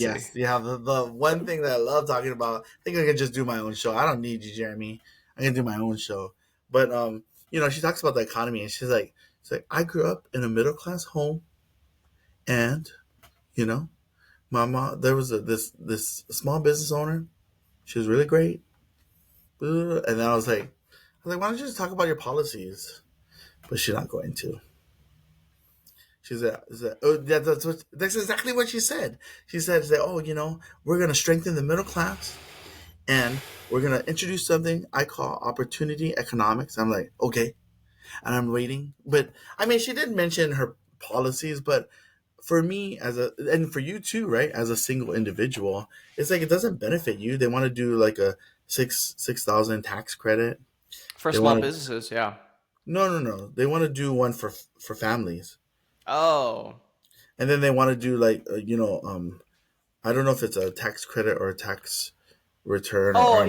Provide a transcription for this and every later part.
to. Yes, yeah. The one thing that I love talking about, I think I could just do my own show. I don't need you, Jeremy. I can do my own show. But she talks about the economy, and she's like, I grew up in a middle class home, and you know, my mom, there was this small business owner. She was really great, and then I was like, why don't you just talk about your policies? But she's not going to. Oh, yeah, that's exactly what she said. She said that, oh, we're going to strengthen the middle class and we're going to introduce something I call opportunity economics. I'm like, okay. And I'm waiting. But I mean, she did mention her policies, but for me and for you too, right? As a single individual, it's like, it doesn't benefit you. They want to do like a 6,000 tax credit. For They small want to, businesses, yeah. no, no, no. They want to do one for families. Oh. And then they want to do like, I don't know if it's a tax credit or a tax return Oh, or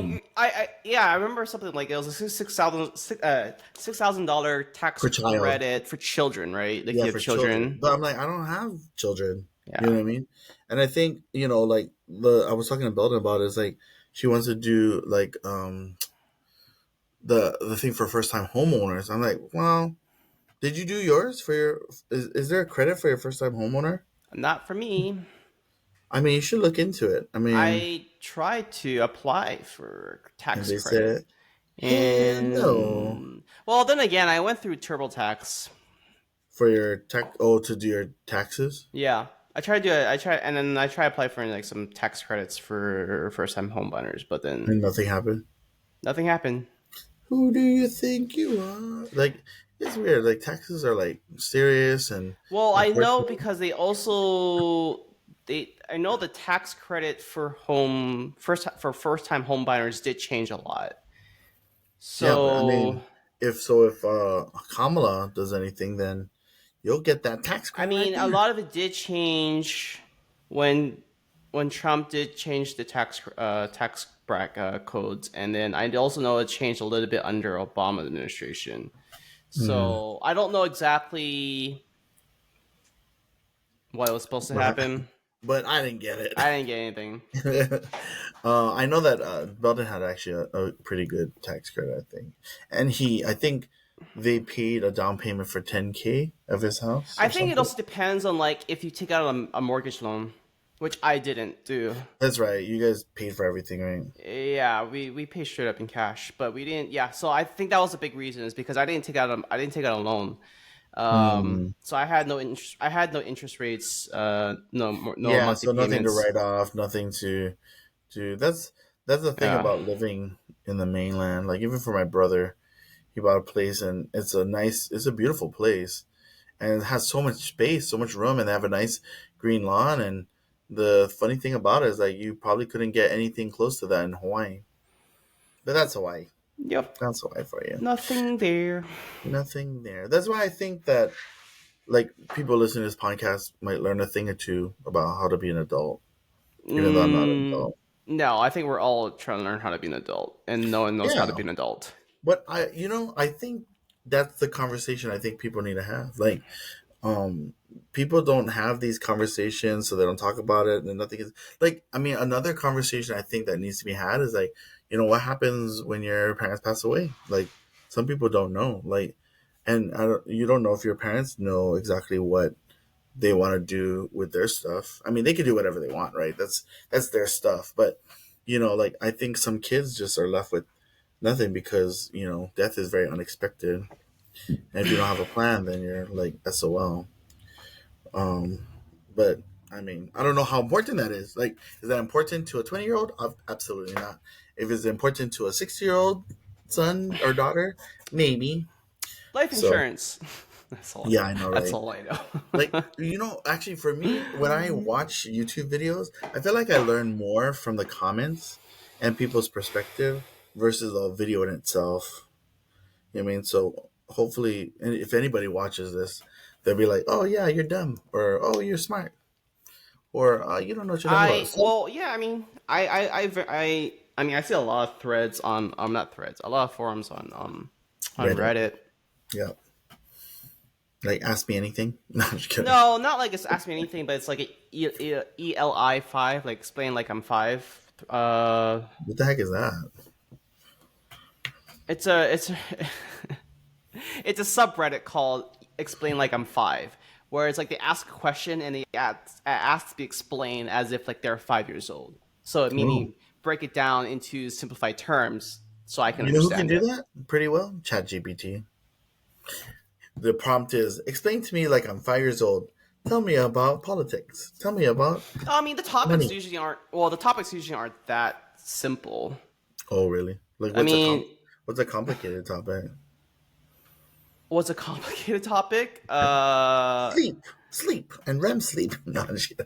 yeah, I remember something like it was a $6,000 tax per child. credit for children, right? Like Yeah, you have for children. children. But I'm like, I don't have children. You know Yeah. what I mean? And I think, like I was talking to Belden about it, is like she wants to do like the thing for first time homeowners. I'm like, well, did you do yours for your is there a credit for your first time homeowner? Not for me. I mean, you should look into it. I mean, I tried to apply for and tax they credit. said, hell no. And well, then again, I went through TurboTax. For your to do your taxes? Yeah, I tried to do it. And then I tried to apply for like some tax credits for first-time home buyers, but then And nothing happened. nothing happened. Who do you think you are? Like, it's weird. Like, taxes are like serious and Well, I know important. because I know the tax credit for first-time home buyers did change a lot. Yeah, but I So mean, if Kamala does anything, then you'll get that tax I credit right mean, a there. lot of it did change when Trump did change the tax bracket codes, and then I also know it changed a little bit under Obama administration. Hmm. So I don't know exactly what was supposed to happen. But I didn't get it. I didn't get anything. I know that Belden had actually a pretty good tax credit, I think, and I think they paid a down payment for 10K of his house I or think it something. also depends on like if you take out a mortgage loan, which I didn't do. That's right. You guys paid for everything, right? Yeah, we pay straight up in cash, but we didn't. Yeah, so I think that was a big reason is because I didn't take out a loan. Hmm. So I had no interest. I had no interest rates. No Yeah, monthly so nothing to payments. write off, nothing to do. That's the thing Yeah. about living in the mainland. Like, even for my brother, he bought a place, and it's a beautiful place, and it has so much space, so much room, and they have a nice green lawn. And the funny thing about it is that you probably couldn't get anything close to that in Hawaii. But that's Hawaii. Yep. That's Hawaii for you. Nothing there. Nothing there. That's why I think that like people listening to this podcast might learn a thing or two about how to be an adult, even though I'm not an Mm, adult. no, I think we're all trying to learn how to be an adult, and no one knows how to Yeah, be an adult. but I think that's the conversation I think people need to have. Like, um, people don't have these conversations, so they don't talk about it, and nothing is like. I mean, another conversation I think that needs to be had is like, what happens when your parents pass away? Like, some people don't know. Like, and you don't know if your parents know exactly what they want to do with their stuff. I mean, they can do whatever they want, right? That's their stuff. But like I think some kids just are left with nothing because death is very unexpected, and if you don't have a plan, then you're like SOL. But I mean, I don't know how important that is. Like, is that important to a 20-year-old? Absolutely not. If it's important to a 60-year-old son or daughter, maybe. Life So insurance. That's all. yeah, I know, That's right? all I Like, know. actually, for me, when I watch YouTube videos, I feel like I learn more from the comments and people's perspective versus the video in itself. You know what I mean? So hopefully, and if anybody watches this, they'll be like, "Oh yeah, you're dumb," or "Oh, you're smart," or "You don't know what you're talking about." So, Yeah, I mean, I mean, I see a lot of threads on, not threads, a lot of forums on Reddit, Reddit. yeah, like ask me anything. No, I'm just kidding. No, not like it's ask me anything, but it's like ELI5, like explain like I'm five. What the heck is that? It's a it's a subreddit called "Explain Like I'm Five," where it's like they ask a question and they ask to be explained as if like they're 5 years old. So Oh, meaning break it down into simplified terms so I can you know who can understand do it. that pretty well? ChatGPT. The prompt is explain to me like I'm 5 years old. Tell me about politics. Tell me about I mean, money. the topics usually aren't that simple. Oh, really? Like I mean, what's a complicated topic? what's a complicated topic? Sleep, sleep, and REM sleep. No, I'm just kidding.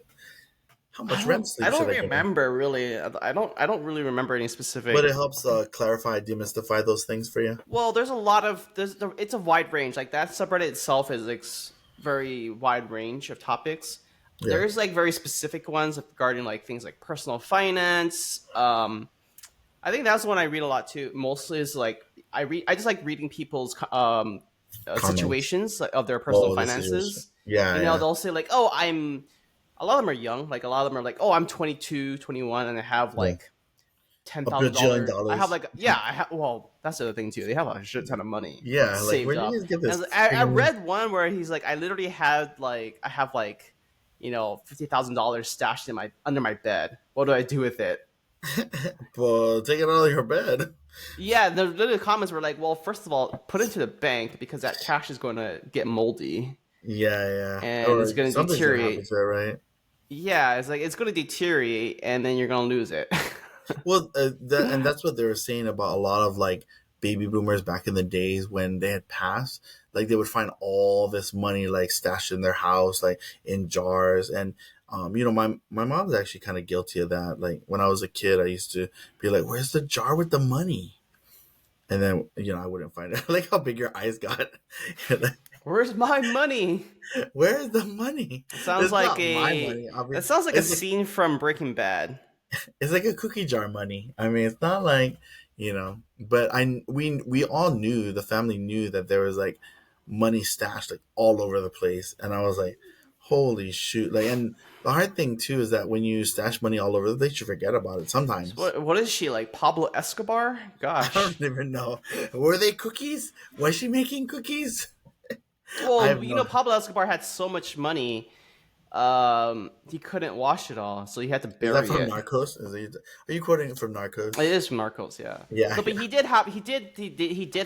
How much REM I sleep don't should I get? remember really. I don't really remember any But specific. it helps clarify, demystify those things for you. Well, there's a lot of it's a wide range. Like that subreddit itself is like very wide range of topics. Yeah, There's like very specific ones regarding like things like personal finance. I think that's one I read a lot too. Mostly is like I just like reading people's comments. situations like, of their personal Oh, the situation. finances. Yeah, You know, yeah, they'll say like, "Oh, I'm." A lot of them are young. Like a lot of them are like, "Oh, I'm 22, 21, and I have yeah. like ten A thousand bajillion dollars. I have dollars. like yeah, I have. Well, that's the other thing too. They have a shit ton of money Yeah, like saved where did you up. guys get And this? I Friggin' read one where he's like, I literally had like I have like $50,000 stashed in my under my bed. What do I do with it? well, take it out of your bed. Yeah, the literally comments were like, well, first of all, put it to the bank because that cash is going to get moldy Yeah, yeah. and it's Or going to something's gonna happen deteriorate. to it, right? Yeah, it's like it's going to deteriorate and then you're going to lose it. Well, and that's what they were saying about a lot of like baby boomers back in the days when they had passed. Like they would find all this money like stashed in their house, like in jars. And my mom's actually kind of guilty of that. Like when I was a kid, I used to be like, "Where's the jar with the money?" And then I wouldn't find it. Like how big your eyes got. Where's my money? Where's the money? It sounds It's like not my money, that obviously. sounds like a scene from Breaking Bad. It's like a cookie jar money. I mean, it's not like but we all knew, the family knew that there was like money stashed like all over the place, and I was like, holy shoot! Like, and the hard thing too is that when you stash money all over the place, you forget about it So sometimes. what is she like, Pablo Escobar? I don't Gosh. even know. Were they cookies? Was she making cookies? I Well, have no. Pablo Escobar had so much money, he couldn't wash it all, so he had to Is that bury from it. Narcos? Are you quoting it from It Narcos? is from Narcos, yeah. Yeah, No, but he did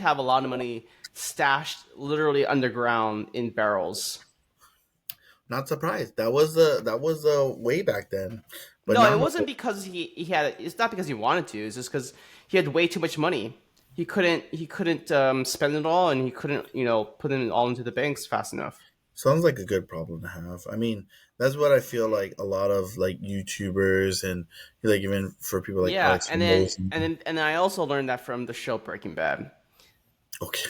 have a lot of money stashed literally underground in barrels. not surprised. That was way back then, but No, it now wasn't because he had. It's not because he wanted to. It's just because he had way too much money. He couldn't spend it all, and he couldn't put it all into the banks fast enough. sounds like a good problem to have. I mean, that's what I feel like a lot of like YouTubers and like even for people like Yeah, Alex Ramosi. and then I also learned that from the show Breaking Bad. Okay,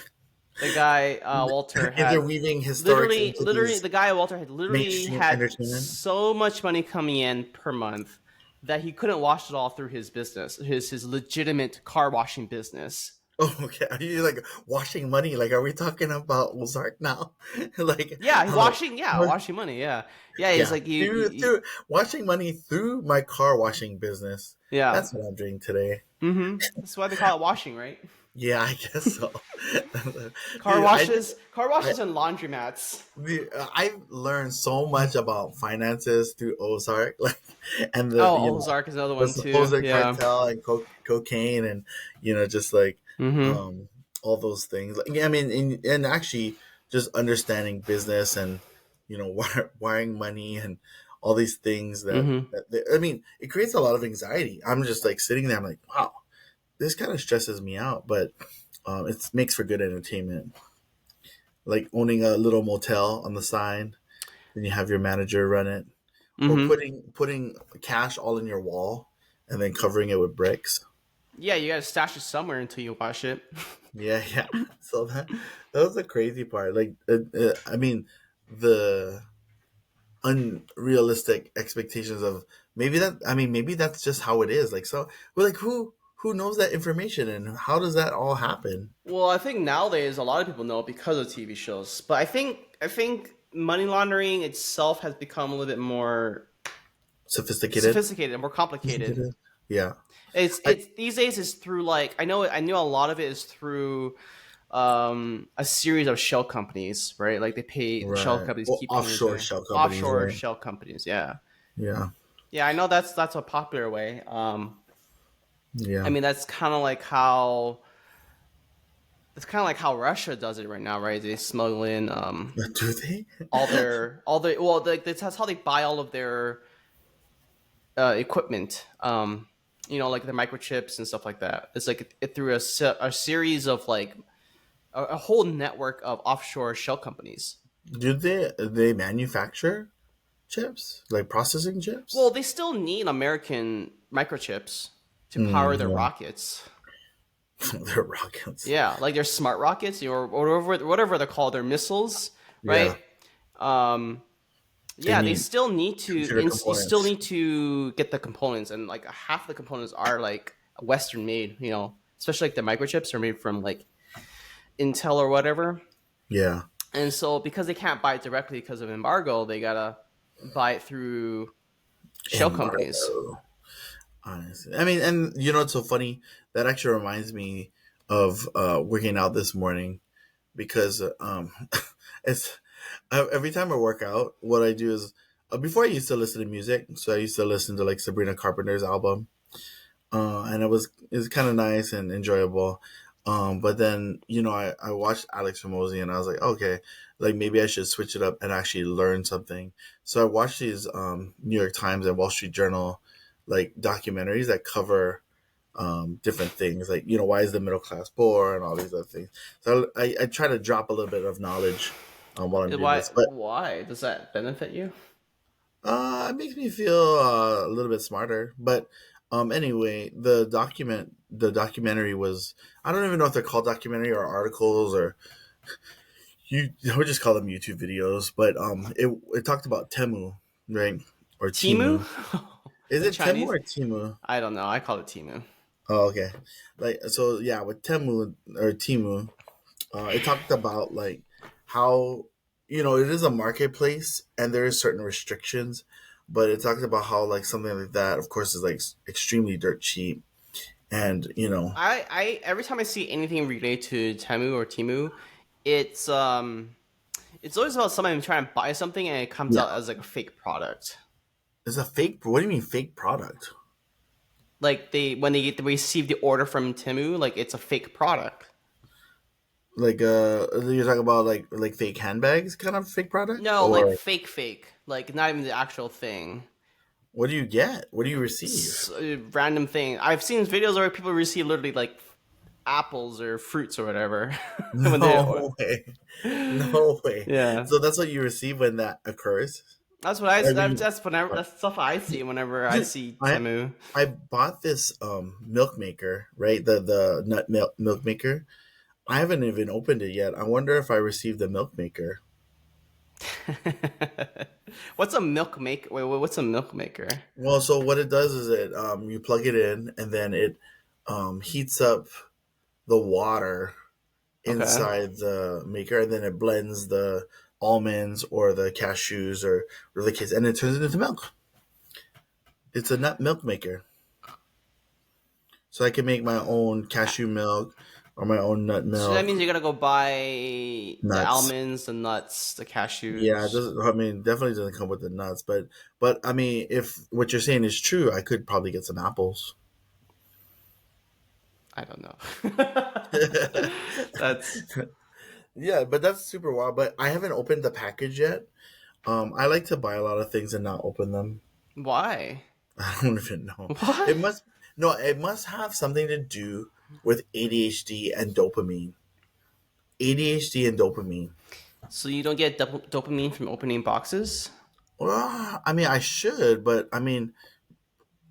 The guy Walter had interweaving historics into literally these the guy Walter had literally mainstream had entertainment. so much money coming in per month that he couldn't wash it all through his business, his legitimate car washing business. Oh, okay. Are you like washing money? Like, are we talking about Ozark now? like, Yeah, I'm like, what? washing money. Yeah, yeah. He's Yeah, like through washing money through my car washing business. yeah. That's what I'm doing today. That's why they call it washing, right? Yeah, I guess so. Dude, Car I washes, and laundromats. I've learned so much about finances through Ozark, like, and Oh, Ozark is another the one too. supposed Yeah. cartel and cocaine, and just like um, all those things. Like, yeah, I mean, and actually just understanding business and wiring money and all these things I mean, it creates a lot of anxiety. I'm just like sitting there, I'm like, wow, this kind of stresses me out, but it makes for good entertainment. Like owning a little motel on the side, then you have your manager run it, or Mm-hmm. putting cash all in your wall and then covering it with bricks. Yeah, you gotta stash it somewhere until you wash it. Yeah, yeah. So that was the crazy part. Like, I mean, the unrealistic expectations of maybe that's just how it is. Like, so we're like, who knows that information and how does that all happen? Well, I think nowadays a lot of people know because of TV shows, but I think money laundering itself has become a little bit more Sophisticated. sophisticated and more complicated. Sophisticated. Yeah. I It's these days is through like I know a lot of it is through a series of shell companies, right? Like they pay shell right. companies Well, keep paying offshore their shell companies, offshore right? shell companies. Yeah, Yeah. yeah, I know that's a popular way. I Yeah. mean that's kind of like how Russia does it right now, right? They smuggle in Do they? all their well, like that's how they buy all of their equipment. You know, like the microchips and stuff like that. It's like it through a series of like a whole network of offshore shell companies. Do they manufacture chips, like processing Well, chips? they still need American microchips to power their Yeah. rockets. They're rockets. Yeah, like their smart rockets or whatever they're called, their missiles, right? Yeah. Um, They yeah, they need still need to. computer You still components. need to get the components, and like half the components are like Western made. You know, especially like the microchips are made from like Intel or whatever. Yeah. And so because they can't buy it directly because of embargo, they gotta buy it through shell companies. Embargo. Honestly, I mean, and you know, it's so funny. That actually reminds me of working out this morning because it's every time I work out, what I do is before I used to listen to music, so I used to listen to like Sabrina Carpenter's album, and it was kind of nice and enjoyable. But then I watched Alex Ramosi and I was like, okay, like maybe I should switch it up and actually learn something. So I watched these New York Times and Wall Street Journal like documentaries that cover different things, like why is the middle class poor and all these other things. So I try to drop a little bit of knowledge while I'm doing this, but Why does that benefit you? it makes me feel a little bit smarter. But anyway, the documentary was, I don't even know if they're called documentary or articles or I would just call them YouTube videos. But it talked about Temu, right? Or Timu, Timu. Is like it Temu Chinese? or Timu? I don't know. I call it Timu. Oh, okay. Like so, yeah. With Temu or Timu, it talked about like how it is a marketplace and there is certain restrictions, but it talked about how like something like that, of course, is like extremely dirt cheap, and I every time I see anything related to Temu or Timu, it's um it's always about somebody trying to buy something and it comes yeah, out as like a fake product. it's a fake. What do you mean fake product? Like they receive the order from Timu, like it's a fake product. Like you're talking about like fake handbags, kind of fake product, No, like or fake, like not even the actual thing. what do you get? What do you receive? Random thing. I've seen videos where people receive literally like apples or fruits or whatever when they No way, no way. yeah. So that's what you receive when that occurs. That's what I. I mean, That's stuff I see whenever I dude, see I Temu. I bought this milk maker, right? The milk maker. I haven't even opened it yet. I wonder if I received the milk maker. What's a milk maker? What's a milk maker? Well, so what it does is you plug it in and then it heats up the water Okay. inside the maker and then it blends the almonds or the cashews or the case and it turns it into milk. It's a nut milk maker. So I can make my own cashew milk or my own nut So that milk, means you gotta go buy the nuts. almonds, the nuts, the Yeah, it cashews. doesn't. I mean, definitely doesn't come with the nuts, but I mean, if what you're saying is true, I could probably get some apples. I don't know. That's Yeah, but that's super wild. But I haven't opened the package yet. I like to buy a lot of things and not open them. why. I don't even know. What? It must no. It must have something to do with ADHD and dopamine. ADHD and dopamine. So you don't get dopamine from opening boxes? Well, I mean, I should, but I mean,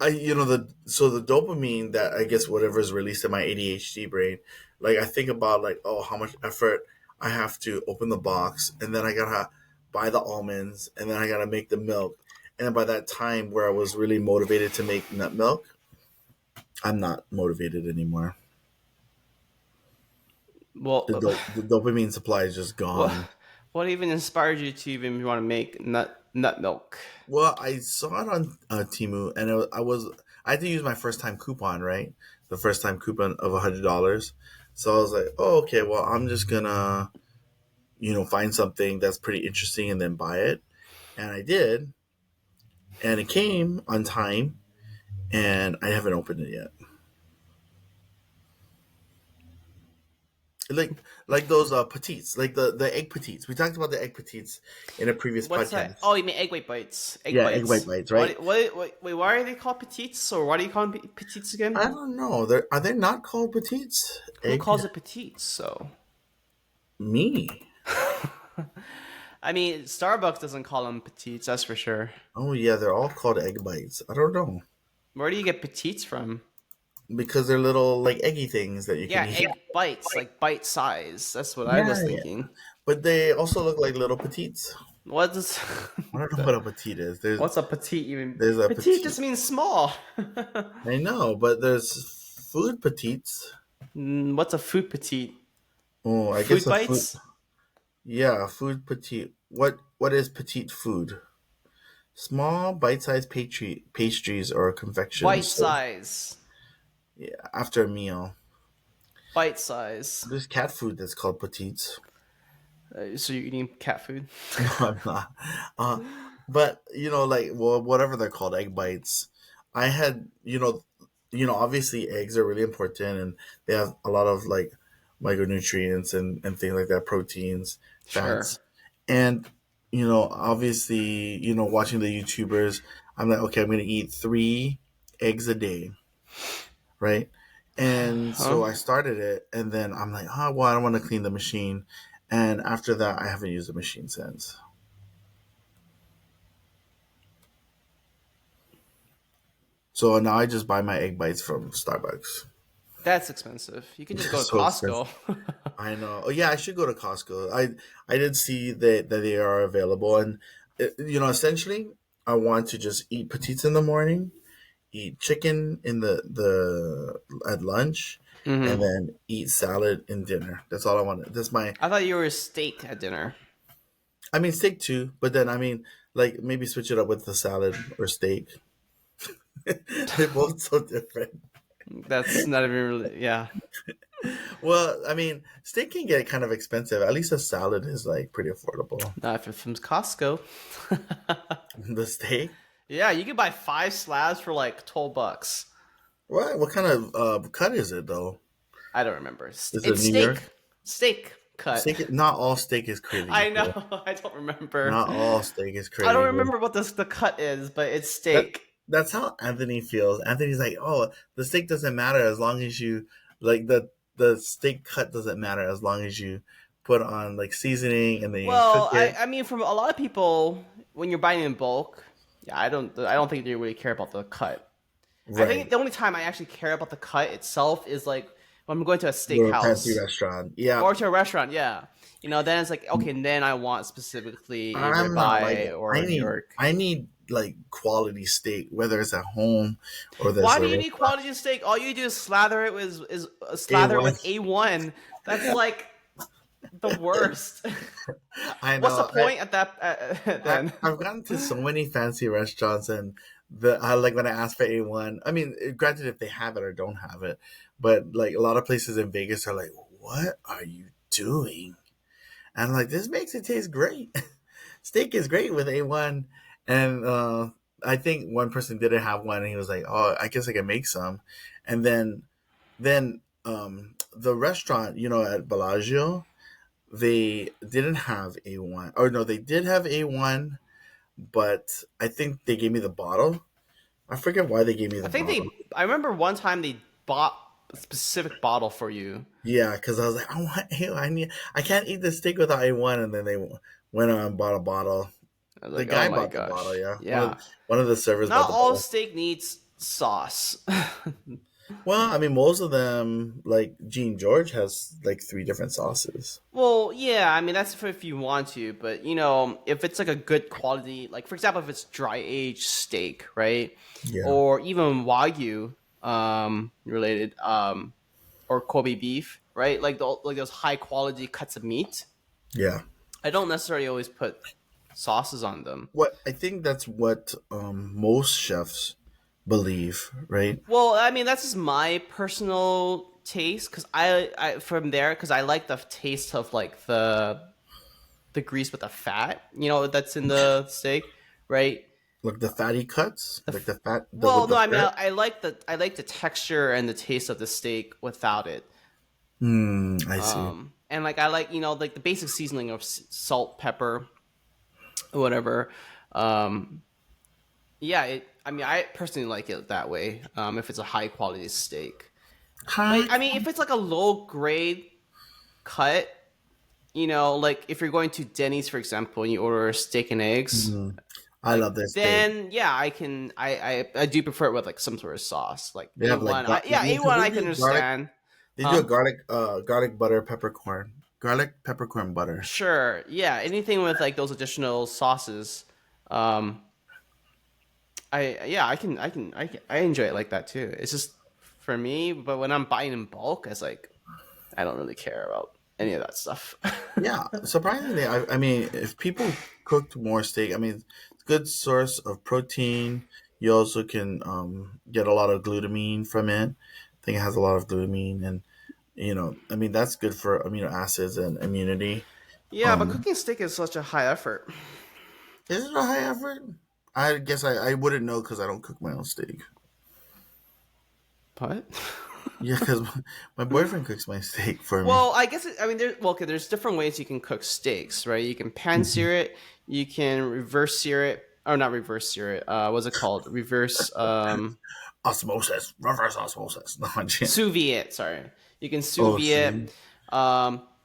the dopamine that I guess whatever is released in my ADHD brain, like I think about like, oh, how much effort I have to open the box and then I gotta buy the almonds and then I gotta make the milk, and then by that time where I was really motivated to make nut milk, I'm not motivated anymore. Well, The dopamine supply is just well, gone. What even inspired you to even want to make nut milk? Well, I saw it on Timu, and I had to use my first time coupon, right? The first time coupon of $100. So I was like, oh, okay. Well, I'm just gonna find something that's pretty interesting and then buy it, and I did, and it came on time, and I haven't opened it yet. Like those petites, like the egg petites. We talked about the egg petites in a previous What's that? podcast. Oh, you mean egg white bites? Egg Yeah, egg white bites. bites, right? Wait, why are they called petites? Or why do you call them petites I again? don't know. Are they not called petites? Who Egg calls it petites? So, me. I mean, Starbucks doesn't call them petites. That's for sure. Oh yeah, they're all called egg bites. I don't know Where do you get petites from? because they're little like eggy things that you can Yeah, eat. egg bites, like bite size. That's what I was Yeah, yeah. thinking. But they also look like little petites. What does I don't know what a petite is. what's a petite even? There's a Petite petite. just means small. I know, but there's food petites. What's a food petite? Oh, I guess Food a food. bites, Yeah, food petite. What is petite food? Small, bite-sized pastries or bite confections. So, size, yeah, after a meal. bite size. There's cat food that's called petites. So you're eating cat food? No, I'm not. Uh, but like whatever they're called, egg bites. I had obviously eggs are really important, and they have a lot of like micronutrients and things like that, proteins, Sure. fats, and obviously watching the YouTubers, I'm like, okay, I'm gonna eat 3 eggs a day, right? And Huh? so I started it, and then I'm like, oh well, I don't want to clean the machine, and after that, I haven't used the machine since. So now I just buy my egg bites from Starbucks. That's expensive. You can just They're go to so expensive. Costco. I know. Oh yeah, I should go to Costco. I did see that they are available, and essentially, I want to just eat petites in the morning, eat chicken in the at lunch, and Hmm. then eat salad in dinner. That's all I want. That's my. I thought you were a steak at dinner. I mean, steak too, but then I mean, like maybe switch it up with the salad or steak. They're both so different. That's not even really. Yeah. Well, I mean, steak can get kind of expensive. At least a salad is like pretty affordable. Not if it's from Costco. The steak? Yeah, you can buy 5 slabs for like $12. What? What kind of cut is it though? I don't remember. Is it It's New York steak cut. steak? Not all steak is created I know. equal. I don't remember. Not all steak is I created don't equal. remember what the cut is, but it's That steak. that's how Anthony feels. Anthony's like, oh, the steak doesn't matter as long as you like the steak cut doesn't matter as long as you put on like seasoning and then you cook Well, it. I mean, from a lot of people, when you're buying in bulk, yeah, I don't think they really care about the cut. I think Right. the only time I actually care about the cut itself is like when I'm going to a Go to a fancy steakhouse restaurant. Yeah. or to a restaurant. Yeah, then it's like okay, and then I want specifically a I'm not like ribeye that. or a New York. I need like quality steak, whether it's at home or there's Why a do you need restaurant. quality steak? All you do is slather it with It slather it with was A1. That's like the worst. I What's the know. point at that then? I've gotten to so many fancy restaurants, and I like when I ask for A1. I mean, granted, if they have it or don't have it, but like a lot of places in Vegas are like, "What are you doing?" And I'm like, "This makes it taste great. Steak is great with A1." And I think one person didn't have one, and he was like, "Oh, I guess I can make some." And then the restaurant, at Bellagio, they didn't have A1, or no, they did have A1, but I think they gave me the bottle. I forget why they gave me I the think bottle. I remember one time they bought a specific bottle for you. Yeah, because I was like, I want A. I can't eat the steak without A1, and then they went on and bought a bottle. I was The like, oh guy my bought the bottle. gosh, Yeah, yeah. one of the servers bought Not the all bottle. steak needs sauce. Well, I mean, most of them, like Gene George, has like 3 different sauces. Well, yeah, I mean that's if you want to, but if it's like a good quality, like for example, if it's dry aged steak, right, Yeah, or even wagyu, related, or Kobe beef, right, like those high quality cuts of meat, yeah, I don't necessarily always put sauces on them. What I think that's what most chefs believe, right? Well, I mean that's just my personal taste because I from there because I like the taste of like the grease with the fat, that's in the steak, right? Like the fatty cuts, The like f- the fat, the well, with no, the I mean fat. I like the texture and the taste of the steak without it. I see. And like I like like the basic seasoning of salt, pepper, whatever. Um, yeah, I mean, I personally like it that way. If it's a high quality steak, like High. I mean, if it's like a low grade cut, like if you're going to Denny's, for example, and you order steak and eggs, Mm, I like love their steak. then yeah, I can I do prefer it with like some sort of sauce, like They have like A1. Yeah, because A1 they I can do garlic. understand. They do a Huh? garlic butter peppercorn, garlic peppercorn butter. Sure. Yeah, anything with like those additional sauces. Um, I enjoy it like that too. It's just for me, but when I'm buying in bulk, it's like I don't really care about any of that stuff. Yeah, surprisingly, I mean, if people cooked more steak, I mean, it's a good source of protein. You also can get a lot of glutamine from it. I think it has a lot of glutamine, and I mean, that's good for amino acids and immunity. Yeah, but Um, cooking steak is such a high effort. is it a high effort? I guess I wouldn't know because I don't cook my own steak. What? Yeah, because my boyfriend cooks my steak for me. Well, I guess I mean okay, there's different ways you can cook steaks, right? You can pan Mhm. sear it, you can reverse sear it, or not reverse sear it. What's it called? Reverse Osmosis, reverse osmosis. No, I'm kidding. sous vide it. Sorry, you can sous Oh, vide sweet. it.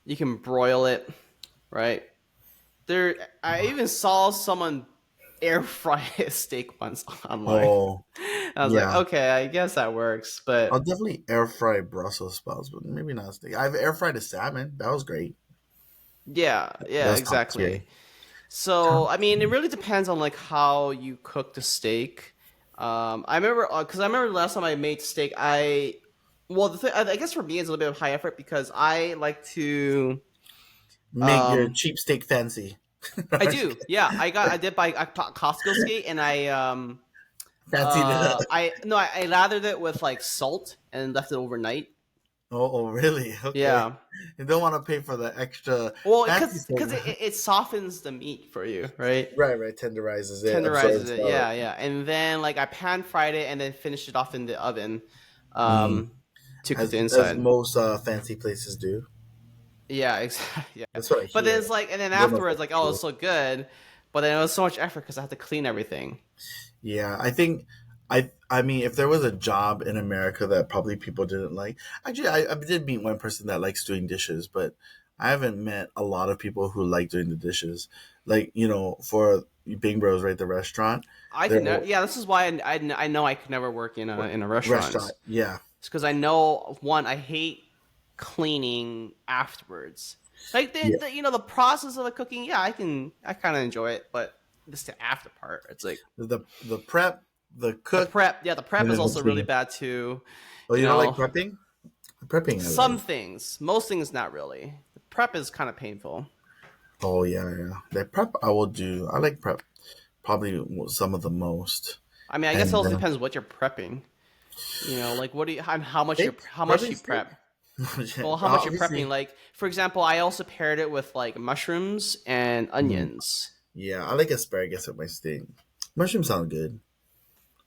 You can broil it, right? There, I even saw someone air fry a steak once online. Oh, I was like, yeah. okay, I guess that works, I'll but definitely air fry Brussels sprouts, but maybe not steak. I've air fried a salmon. That was great. yeah, That yeah, was top tier. exactly. So, I mean, it really depends on like how you cook the steak. I remember because I remember the last time I made steak, well, I guess for me it's a little bit of high effort because I like to Make your um cheap steak fancy. I do, yeah. I did buy a Costco steak and Fancy it up. I no I lathered it with like salt and left it overnight. Oh, really? Okay. Yeah. You don't want to pay for the extra Well, fancy because steak. it softens the meat for you, right? Right, right. Tenderizes it, Tenderizes absorbs it, the. yeah, yeah. And then like I pan fried it and then finished it off in the oven, Mm, um, to cook the as inside. most fancy places do. Yeah, exactly. Yeah. That's what I But then hear. it's like, and then I don't know if afterwards, that's like, oh, true. it's so good. But then it was so much effort because I had to clean everything. Yeah, I think I mean if there was a job in America that probably people didn't like. Actually, I did meet one person that likes doing dishes, but I haven't met a lot of people who like doing the dishes. Like, for Bing Bros, right, the restaurant. I They're could never. Yeah, this is why I know I could never work in a restaurant. restaurant. Yeah. It's because I know one, I hate cleaning afterwards. Like Yeah. the process of the cooking. Yeah, I kind of enjoy it, but just the after part, it's like The prep, the the cook, prep. Yeah, the prep and is then the also really clean. bad too. Oh, You you don't like know, prepping? Prepping I some like. things, most things, not really. The prep is kind of painful. Oh, yeah, yeah. The prep I will do. I like prep probably some of the most. I mean, I guess it And also depends what you're prepping. Like what do you steak, how much prepping you steak. prep. Well, how much you're prepping. Obviously, Like, for example, I also paired it with like mushrooms and mm, onions. yeah, I like asparagus with my steak. Mushrooms sound good.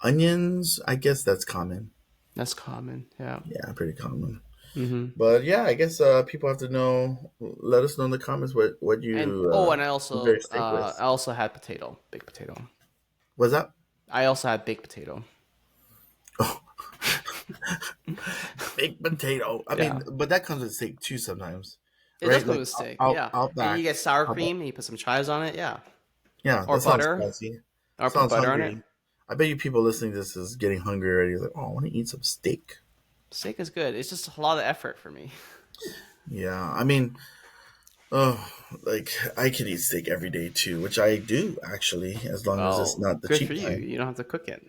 Onions, I guess that's common. That's common. Yeah. Yeah, pretty common. Hmm. But yeah, I guess people have to know. Let us know in the comments what And you and prepare your steak I with. also had baked potato. What's that? I also had baked potato. Oh, baked potato. I Yeah, mean, but that comes with steak too sometimes, it does right? come Like with steak. Yeah, and you Outback. get sour Outback. cream and you put some chives on it. Yeah, Yeah, or that sounds butter, spicy. or put Sounds butter on it. hungry. I bet you people listening to this is getting hungry already. Like, oh, I want to eat some steak. Steak is good. It's just a lot of effort for me. Yeah, I mean, oh, like I could eat steak every day too, which I do actually, as long as it's Well, not the good for cheap you. kind. You don't have to cook it.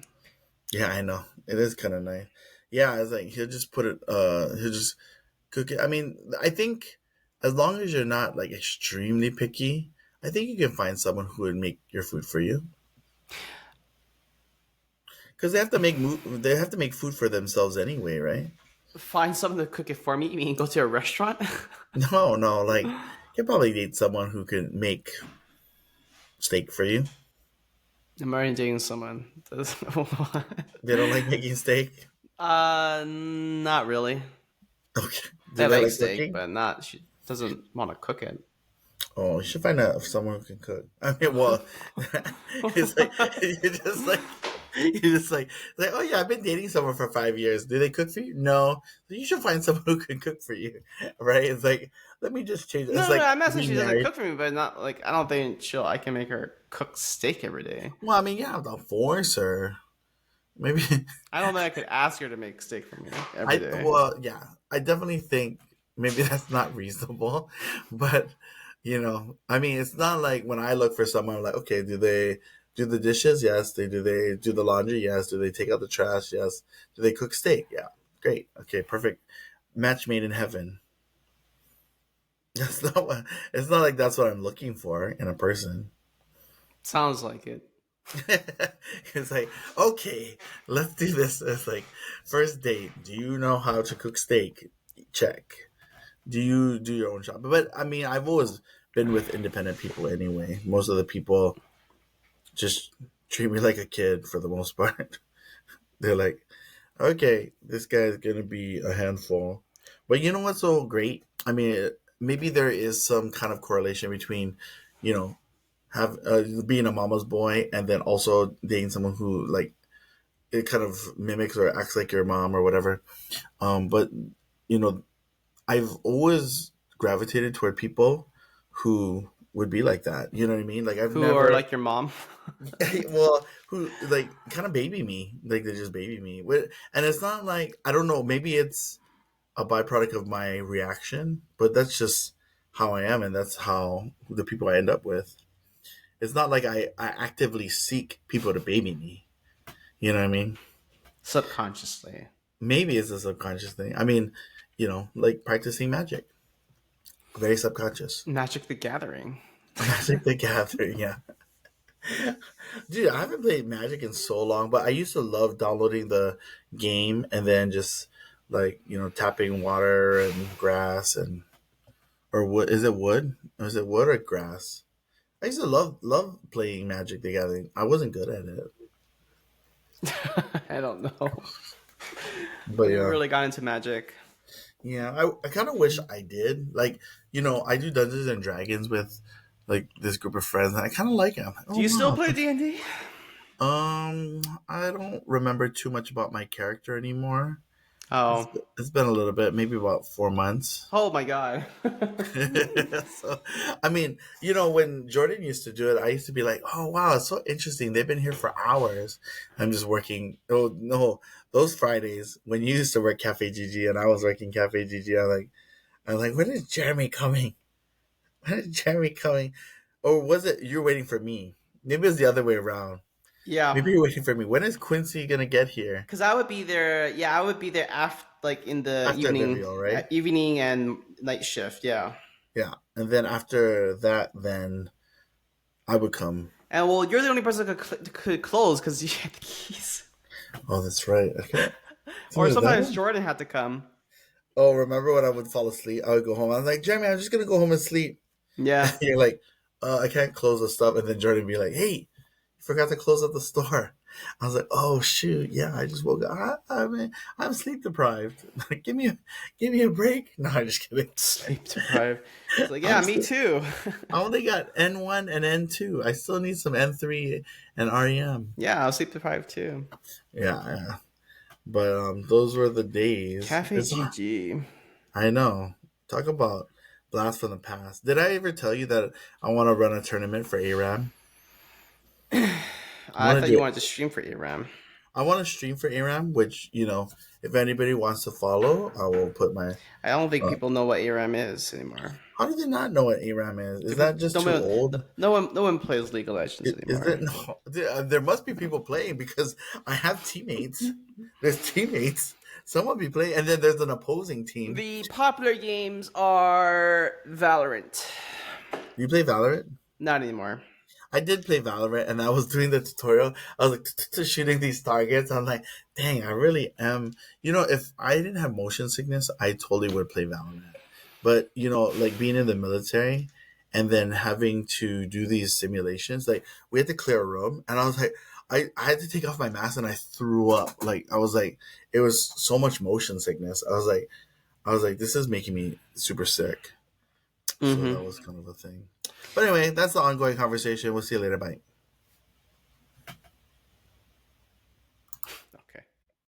Yeah, I know. It is kind of nice. Yeah, it's like he'll just put it. He'll just cook it. I mean, I think as long as you're not like extremely picky, I think you can find someone who would make your food for you. Because they have to make food for themselves anyway, right? Find someone to cook it for me? You mean go to a restaurant? No, no, like you can probably date someone who can make steak for you. I'm already dating someone. They don't like making steak. Not really. Okay. I Do they like like steak, cooking? but not. She doesn't want to cook it. Oh, you should find out someone who can cook. I mean, well, it's like you're just like, oh yeah, I've been dating someone for 5 years. Do they cook for you? No. So you should find someone who can cook for you, right? It's like, let me just change it. No, It's no, no. like I'm not saying being she doesn't married. cook for me, but not like I don't think she'll. I can make her cook steak every day. Well, I mean, yeah, the force or maybe I don't think I could ask her to make steak for me every day. yeah, I definitely think maybe that's not reasonable, but I mean, it's not like when I look for someone, I'm like, okay, do they do the dishes? Yes. Do they do the laundry? Yes. Do they take out the trash? Yes. Do they cook steak? Yeah. Great. Okay. Perfect. Match made in heaven. That's not what. It's not like that's what I'm looking for in a person. Sounds like it. It's like, okay, let's do this. It's like, first date. Do you know how to cook steak? Check. Do you do your own shopping? But I mean, I've always been with independent people anyway. Most of the people just treat me like a kid for the most part. They're like, okay, this guy's gonna be a handful. But you know what's so great? I mean, maybe there is some kind of correlation between, you know, have being a mama's boy and then also dating someone who like it kind of mimics or acts like your mom or whatever. But you know, I've always gravitated toward people who would be like that. You know what I mean? Like I've Who are never, like your mom? well, who like kind of baby me, like they just baby me. And it's not like I don't know. Maybe it's a byproduct of my reaction, but that's just how I am, and that's how the people I end up with. It's not like I actively seek people to baby me. You know what I mean? Subconsciously. Maybe it's a subconscious thing. I mean, like practicing magic, very subconscious. Magic the Gathering. Magic the Gathering, yeah. Dude, I haven't played Magic in so long, but I used to love downloading the game and then just like, tapping water and grass or wood. Is it wood? Or is it wood or grass? I used to love playing Magic the Gathering. I wasn't good at it. I don't know. But I never yeah. really got into Magic. Yeah, I kind of wish I did. Like, I do Dungeons and Dragons with like this group of friends, and I kind of like it. I'm like, Do oh you still wow. play D&D? I don't remember too much about my character anymore. It's, Oh. it's been a little bit, maybe about 4 months. Oh my god. So, I mean, when Jordan used to do it, I used to be like, oh, wow, it's so interesting. They've been here for hours. I'm just working. Oh, no, those Fridays when you used to work Cafe GG and I was working Cafe GG, I'm like, when is Jeremy coming? When is Jeremy coming? Or was it you're waiting for me? Maybe it was the other way around. Yeah. Maybe you're waiting for me. When is Quincy going to get here? Because I would be there. Yeah, I would be there after, like in the After Vivial, right? evening and night shift. Yeah. Yeah. And then after that, then I would come. And well, you're the only person that could close because you had the keys. Oh, that's right. Okay. Or So that sometimes one? Jordan had to come. Oh, remember when I would fall asleep? I would go home. I was like, Jeremy, I'm just gonna go home and sleep. Yeah. And you're like, I can't close the stuff. And then Jordan would be like, hey, you forgot to close up the store. I was like, oh shoot, yeah, I just woke up. I mean, I'm sleep deprived. give me a break. No, I'm just kidding. Sleep deprived. It's like, I'm yeah, me sleep- too. I only got N1 and N2. I still need some N3 and REM. Yeah, I was sleep deprived too. Yeah, yeah. But those were the days. Cafe GG. I know. Talk about blast from the past. Did I ever tell you that I want to run a tournament for ARAM? I I want to thought do you it. wanted to stream for ARAM. I want to stream for ARAM, which if anybody wants to follow, I will put my. I don't think Uh, people know what ARAM is anymore. how do they not know what ARAM is? Is that just too old? No one plays League of Legends Is anymore. it no? There must be people playing because I have teammates. There's teammates. Someone be playing, and then there's an opposing team. The popular games are Valorant. You play Valorant? Not anymore. I did play Valorant, and I was doing the tutorial. I was like shooting these targets. I'm like, dang, I really am. If I didn't have motion sickness, I totally would play Valorant. But like being in the military and then having to do these simulations, like we had to clear a room, and I was like, I had to take off my mask, and I threw up. Like I was like, it was so much motion sickness. I was like, this is making me super sick. So Mm-hmm. that was kind of a thing. But anyway, that's the ongoing conversation. We'll see you later. Bye.